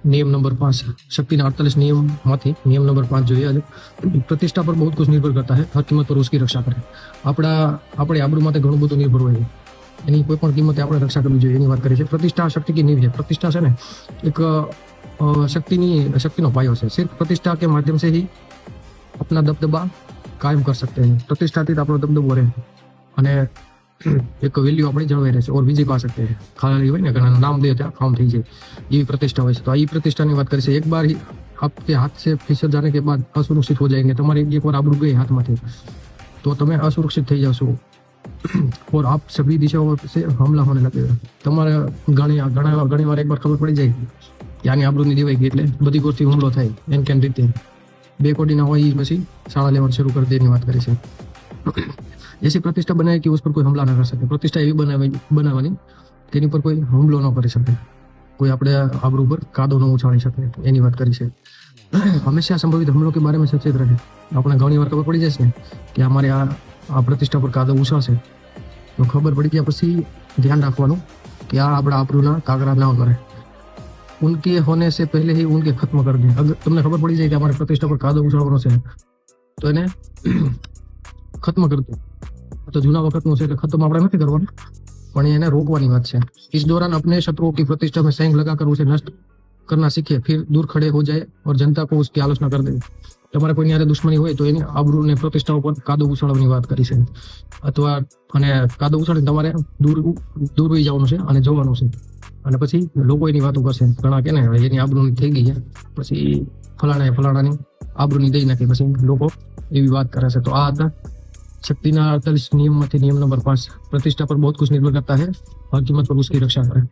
नियम नंबर 5 शक्तिના 48 નિયમમાંથી નિયમ નંબર 5 જોઈએ આજે प्रतिष्ठा पर बहुत कुछ निर्भर करता है हर कीमत पर उसकी रक्षा करें આપણે આબરૂ માટે ઘણું બધું નિર્ભર હોય એની કોઈ પણ કિંમતે આપણે રક્ષા કરવી જોઈએ એની વાત કરી છે प्रतिष्ठा शक्ति की नींव है प्रतिष्ठा છે ને એક शक्तिનો પાયો છે सिर्फ प्रतिष्ठा के माध्यम से ही अपना दबदबा कायम कर सकते हैं प्रतिष्ठाથી આપણો દબદબો રહે અને एक वैल्यू अपनी जळवाई रहेશે और विजय पा सकते हैं खाली હોય ને ઘણા નામ દે ત્યાં કામ થઈ જાય એવી प्रतिष्ठा હોય છે તો આ प्रतिष्ठाની વાત કરી છે एक बार ही आपके हाथ से फिसल जाने के बाद असुरक्षित हो जाएंगे તમારી એકવાર આબરૂ ગઈ હાથમાંથી तो તમે असुरक्षित થઈ જશો और आप सभी दिशाओं से हमला होने लगेगा તમારે ઘણી વાર એકવાર ખબર પડી જાય કે આની આબરૂની દેવાઈ ગઈ એટલે બધી કોરથી હુમલો થાય એમ કેમ રીતે બે કોડીના હોય એ પછી શાળા લેવાનું શરૂ કરી દેની વાત કરી છે ऐसी प्रतिष्ठा बनाए कि उस पर कोई हमला न कर सके प्रतिष्ठा एवी बनावनी तेनी पर कोई हमलो न कर सके कोई अपने आबरू पर कादो न उछाड़ी सके एनी बात करी है हमेशा संभवित हमलों के बारे में सचेत रहे अपने घणी बार खबर पड़ी जाए कि हमारे आ प्रतिष्ठा पर कादो उछाड़े तो खबर पड़ी गया पछी ध्यान रखवानुं कि आ आपड़ा आबरूना कागरा न करे उनके होने से पहले ही उनके खत्म कर दे अगर तुमने खबर पड़ी जाए कि हमारे प्रतिष्ठा पर कादो उछाड़વાનો છે तो એને खत्म कर दो तो जूना वक्त नो से खत्म આપણે નથી કરવાનું પણ એને રોકવાની વાત છે इस दौरान अपने शत्रुओं की प्रतिष्ठा में संग लगाकर उसे नष्ट करना सीखे फिर दूर खड़े हो जाए और जनता को उसकी आलोचना कर दे તમારે કોઈની હારે દુશ્મની હોય તો એની આબરૂ ને પ્રતિષ્ઠા ઉપર કાદો ઉછાળવાની વાત કરી છે અથવા અને કાદો ઉછાળીને તમારે દૂર વહી જવાનું છે અને જવાનું છે અને પછી લોકો એની વાતો કરશે ઘણા કે ને એની આબરૂની થઈ ગઈ છે પછી ફલાણાની આબરૂની દઈ નાખી પછી લોકો એવી વાત કરે છે તો આ હતા शक्तिના 48 नियम में नियम नंबर 5 प्रतिष्ठा पर बहुत कुछ निर्भर करता है हर कीमत पर उसकी रक्षा करें।